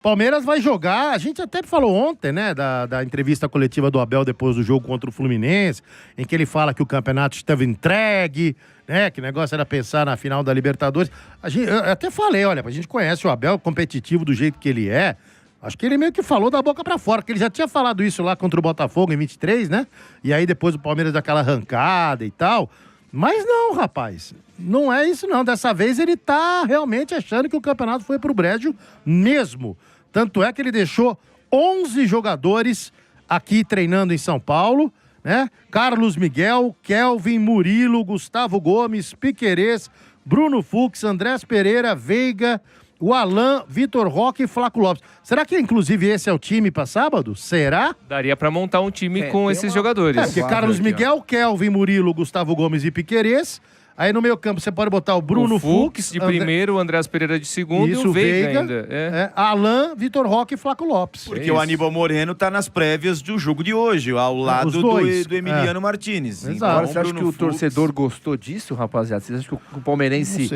Palmeiras vai jogar, a gente até falou ontem, né, da entrevista coletiva do Abel depois do jogo contra o Fluminense, em que ele fala que o campeonato estava entregue, né, que o negócio era pensar na final da Libertadores. Eu até falei, olha, a gente conhece o Abel competitivo do jeito que ele é, acho que ele meio que falou da boca pra fora, que ele já tinha falado isso lá contra o Botafogo em 23, né, e aí depois o Palmeiras daquela arrancada e tal. Mas não, rapaz, não é isso não. Dessa vez ele tá realmente achando que o campeonato foi pro brejo mesmo. Tanto é que ele deixou 11 jogadores aqui treinando em São Paulo, né? Carlos Miguel, Kelvin, Murilo, Gustavo Gomes, Piquerez, Bruno Fux, Andrés Pereira, Veiga, o Alan, Vitor Roque e Flaco Lopes. Será que inclusive esse é o time para sábado? Será? Daria para montar um time com esses jogadores. Porque Carlos Miguel, Kelvin, Murilo, Gustavo Gomes e Piquerez. Aí no meio campo você pode botar o Bruno Fux de primeiro, o Andrés Pereira de segundo isso, e o Veiga ainda. Alain, Vitor Roque e Flaco Lopes. Porque o Aníbal Moreno tá nas prévias do jogo de hoje, ao lado do Emiliano Martinez. Exato. Agora, você acha que o torcedor gostou disso, rapaziada? Você acha que o palmeirense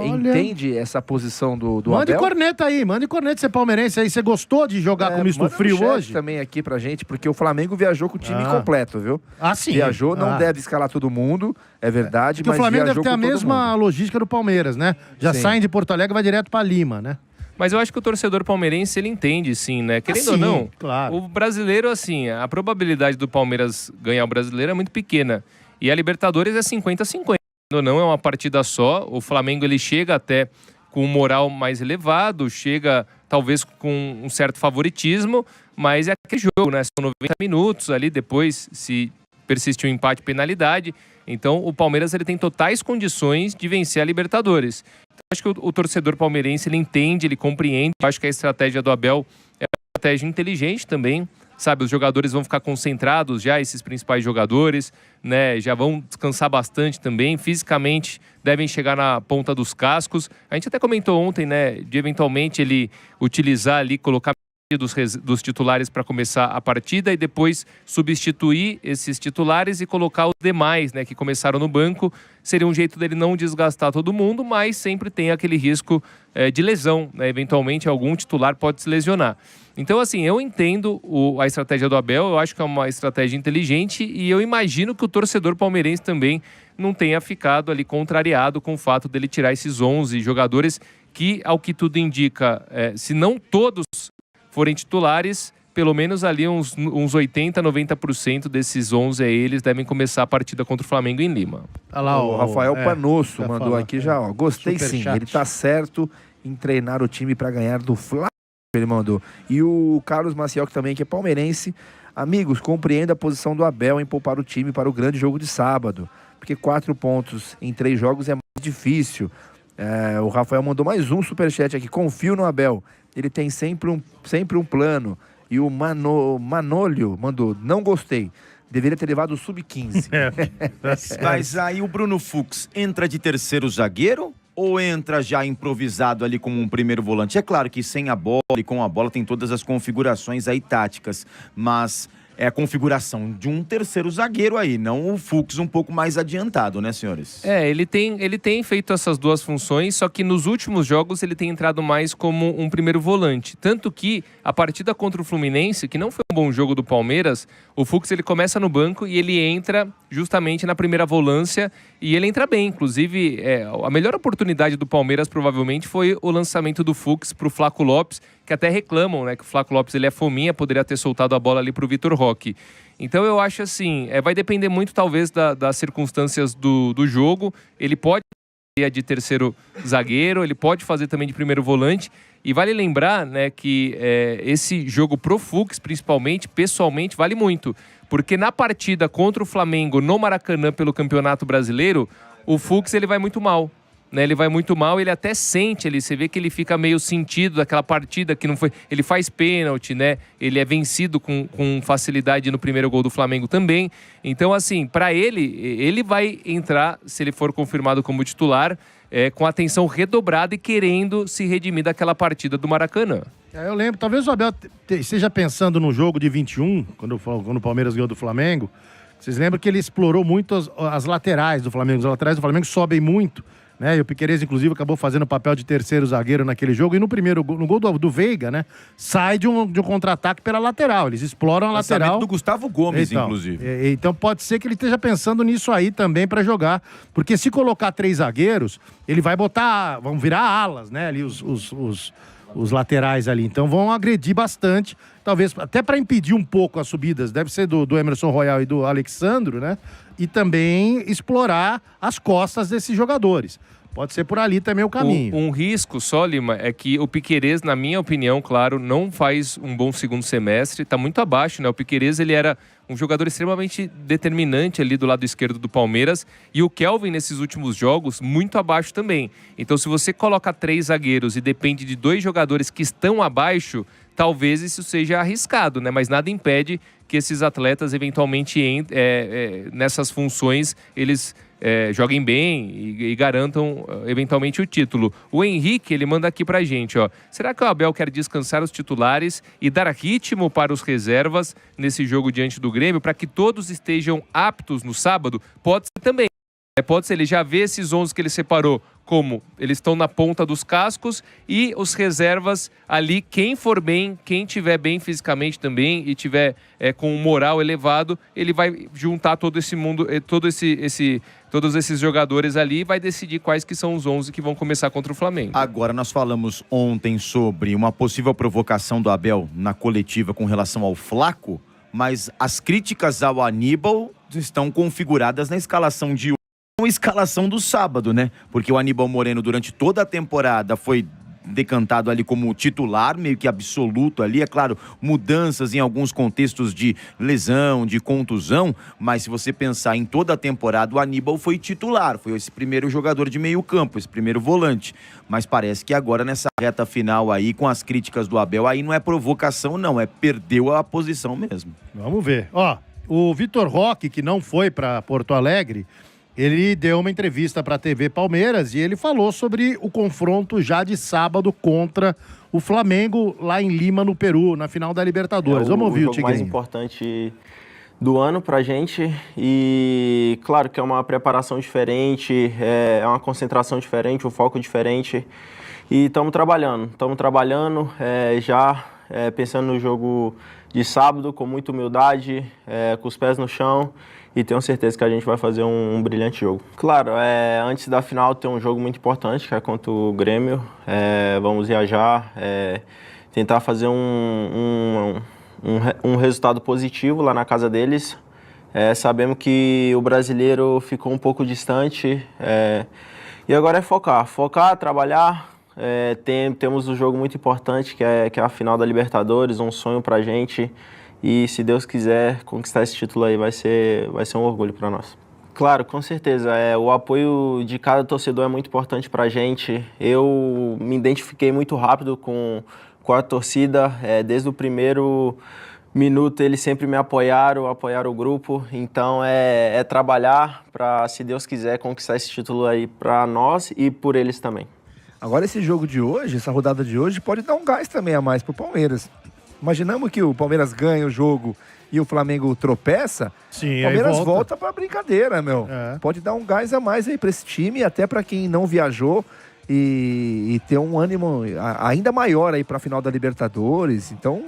entende essa posição do Abel? Mande corneta aí, mande corneta, você é palmeirense aí. Você gostou de jogar com misto frio hoje? Também aqui pra gente, porque o Flamengo viajou com o time completo, viu? Sim. Viajou, não deve escalar todo mundo, é verdade, mas o Flamengo deve ter a mesma logística do Palmeiras, né? Já saem de Porto Alegre e vai direto pra Lima, né? Mas eu acho que o torcedor palmeirense, ele entende, sim, né? Querendo ou não, claro. O brasileiro, assim, a probabilidade do Palmeiras ganhar o brasileiro é muito pequena. E a Libertadores é 50-50. Querendo ou não, é uma partida só. O Flamengo, ele chega até com um moral mais elevado, chega talvez com um certo favoritismo, mas é aquele jogo, né? São 90 minutos ali, depois, se persistir o empate, penalidade. Então, o Palmeiras ele tem totais condições de vencer a Libertadores. Então, acho que o torcedor palmeirense ele entende, ele compreende. Acho que a estratégia do Abel é uma estratégia inteligente também. Sabe, os jogadores vão ficar concentrados já, esses principais jogadores, né? Já vão descansar bastante também. Fisicamente, devem chegar na ponta dos cascos. A gente até comentou ontem, né? De eventualmente ele utilizar ali, colocar dos titulares para começar a partida e depois substituir esses titulares e colocar os demais, né, que começaram no banco. Seria um jeito dele não desgastar todo mundo, mas sempre tem aquele risco de lesão, né? Eventualmente algum titular pode se lesionar. Então, assim, eu entendo a estratégia do Abel, eu acho que é uma estratégia inteligente e eu imagino que o torcedor palmeirense também não tenha ficado ali contrariado com o fato dele tirar esses 11 jogadores que, ao que tudo indica, se não todos forem titulares, pelo menos ali uns 80%, 90% desses 11 eles devem começar a partida contra o Flamengo em Lima. Olha lá, o Rafael Panosso mandou aqui já, ó. Gostei sim, ele tá certo em treinar o time para ganhar do Flamengo, ele mandou. E o Carlos Maciel, que também que é palmeirense, amigos, compreenda a posição do Abel em poupar o time para o grande jogo de sábado, porque 4 pontos em 3 jogos é mais difícil. O Rafael mandou mais um superchat aqui, confio no Abel. Ele tem sempre um plano. E o Manolio mandou, não gostei. Deveria ter levado o sub-15. Mas aí o Bruno Fux entra de terceiro zagueiro ou entra já improvisado ali como um primeiro volante? É claro que sem a bola e com a bola tem todas as configurações aí táticas, mas é a configuração de um terceiro zagueiro aí, não o Fux um pouco mais adiantado, né, senhores? Ele tem feito essas duas funções, só que nos últimos jogos ele tem entrado mais como um primeiro volante. Tanto que a partida contra o Fluminense, que não foi um bom jogo do Palmeiras, o Fux ele começa no banco e ele entra justamente na primeira volância e ele entra bem. Inclusive, a melhor oportunidade do Palmeiras provavelmente foi o lançamento do Fux para o Flaco Lopes, que até reclamam, né, que o Flaco Lopes ele é fominha, poderia ter soltado a bola ali para o Vitor Roque. Então eu acho assim, vai depender muito talvez das circunstâncias do jogo. Ele pode fazer de terceiro zagueiro, ele pode fazer também de primeiro volante. E vale lembrar, né, que esse jogo pro Fux, principalmente, pessoalmente, vale muito. Porque na partida contra o Flamengo no Maracanã pelo Campeonato Brasileiro, o Fux ele vai muito mal. Né, ele vai muito mal, ele até sente, você vê que ele fica meio sentido daquela partida que não foi. Ele faz pênalti, né? Ele é vencido com facilidade no primeiro gol do Flamengo também. Então, assim, para ele vai entrar, se ele for confirmado como titular, com atenção redobrada e querendo se redimir daquela partida do Maracanã. Eu lembro, talvez o Abel esteja pensando no jogo de 21, quando o Palmeiras ganhou do Flamengo. Vocês lembram que ele explorou muito as laterais do Flamengo. Os laterais do Flamengo sobem muito, né? E o Piquerez, inclusive, acabou fazendo o papel de terceiro zagueiro naquele jogo. E no primeiro gol, no gol do Veiga, né? Sai de um contra-ataque pela lateral. Eles exploram a lateral. Do Gustavo Gomes, então, inclusive. Então pode ser que ele esteja pensando nisso aí também pra jogar. Porque se colocar 3 zagueiros, ele vai botar... Vão virar alas, né? Ali os laterais ali. Então vão agredir bastante. Talvez até para impedir um pouco as subidas. Deve ser do Emerson Royal e do Alexandro, né? E também explorar as costas desses jogadores. Pode ser por ali também o caminho. Um risco só, Lima, é que o Piquerez, na minha opinião, claro, não faz um bom segundo semestre. Está muito abaixo, né? O Piquerez, ele era um jogador extremamente determinante ali do lado esquerdo do Palmeiras. E o Kelvin, nesses últimos jogos, muito abaixo também. Então, se você coloca 3 zagueiros e depende de 2 jogadores que estão abaixo, talvez isso seja arriscado, né? Mas nada impede que esses atletas, eventualmente, nessas funções, eles... joguem bem e garantam eventualmente o título. O Henrique, ele manda aqui pra gente, ó. Será que o Abel quer descansar os titulares e dar ritmo para os reservas nesse jogo diante do Grêmio, para que todos estejam aptos no sábado? Pode ser também. Pode ser, ele já vê esses 11 que ele separou como eles estão na ponta dos cascos e os reservas ali, quem for bem, quem tiver bem fisicamente também e tiver com um moral elevado, ele vai juntar todo esse mundo, todos esses jogadores ali e vai decidir quais que são os 11 que vão começar contra o Flamengo. Agora, nós falamos ontem sobre uma possível provocação do Abel na coletiva com relação ao Flaco, mas as críticas ao Aníbal estão configuradas na escalação de a escalação do sábado, né? Porque o Aníbal Moreno, durante toda a temporada, foi decantado ali como titular, meio que absoluto ali. É claro, mudanças em alguns contextos de lesão, de contusão, mas se você pensar em toda a temporada, o Aníbal foi titular, foi esse primeiro jogador de meio campo, esse primeiro volante. Mas parece que agora, nessa reta final aí, com as críticas do Abel, aí não é provocação não, perdeu a posição mesmo. Vamos ver. Ó, o Vitor Roque, que não foi para Porto Alegre, ele deu uma entrevista para a TV Palmeiras e ele falou sobre o confronto já de sábado contra o Flamengo lá em Lima, no Peru, na final da Libertadores. Vamos ouvir o Tigrinho. É o jogo mais importante do ano pra gente e claro que é uma preparação diferente, é uma concentração diferente, um foco diferente e estamos trabalhando já pensando no jogo de sábado com muita humildade, com os pés no chão. E tenho certeza que a gente vai fazer um brilhante jogo. Claro, antes da final tem um jogo muito importante, que é contra o Grêmio. Vamos viajar, tentar fazer um resultado positivo lá na casa deles. Sabemos que o brasileiro ficou um pouco distante. E agora é focar, trabalhar. Temos um jogo muito importante, que é a final da Libertadores, um sonho pra gente. E se Deus quiser conquistar esse título aí, vai ser um orgulho para nós. Claro, com certeza. O apoio de cada torcedor é muito importante para a gente. Eu me identifiquei muito rápido com a torcida. Desde o primeiro minuto eles sempre me apoiaram o grupo. Então é trabalhar para, se Deus quiser, conquistar esse título aí para nós e por eles também. Agora esse jogo de hoje, essa rodada de hoje, pode dar um gás também a mais pro Palmeiras. Imaginamos que o Palmeiras ganha o jogo e o Flamengo tropeça. Sim, o Palmeiras volta pra brincadeira, meu. Pode dar um gás a mais aí pra esse time, até pra quem não viajou e ter um ânimo ainda maior aí pra final da Libertadores. Então,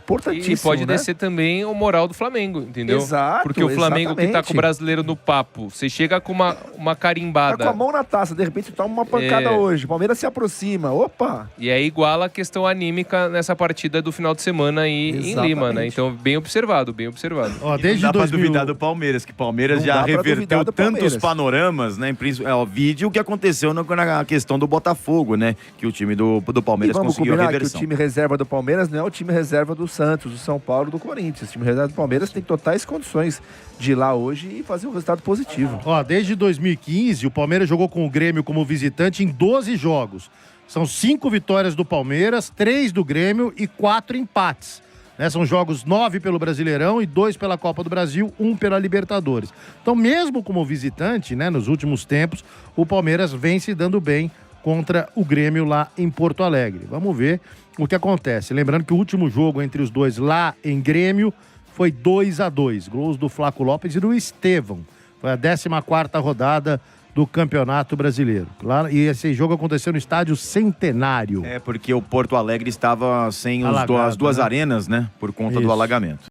importantíssimo, e pode né? descer também o moral do Flamengo, entendeu? Exato, porque o Flamengo que tá com o brasileiro no papo, você chega com uma carimbada. Tá com a mão na taça, de repente toma uma pancada hoje. O Palmeiras se aproxima, opa! E aí iguala a questão anímica nessa partida do final de semana aí em Lima, né? Então, bem observado, bem observado. Ó, desde não dá pra duvidar do Palmeiras, que o Palmeiras já reverteu tantos panoramas, né? O vídeo que aconteceu na questão do Botafogo, né? Que o time do Palmeiras conseguiu a reversão. Que o time reserva do Palmeiras não é o time reserva do Santos, do São Paulo, do Corinthians. O time reserva do Palmeiras tem totais condições de ir lá hoje e fazer um resultado positivo. Ó, desde 2015, o Palmeiras jogou com o Grêmio como visitante em 12 jogos. São 5 vitórias do Palmeiras, 3 do Grêmio e 4 empates. Né? São jogos 9 pelo Brasileirão e 2 pela Copa do Brasil, 1 pela Libertadores. Então, mesmo como visitante, né, nos últimos tempos, o Palmeiras vem se dando bem contra o Grêmio lá em Porto Alegre. Vamos ver o que acontece. Lembrando que o último jogo entre os dois lá em Grêmio foi 2-2. Gols do Flaco Lopes e do Estevão. Foi a 14ª rodada do Campeonato Brasileiro. Lá, e esse jogo aconteceu no Estádio Centenário. É, porque o Porto Alegre estava sem as Alagado, duas né? arenas, né? Por conta do Isso. alagamento.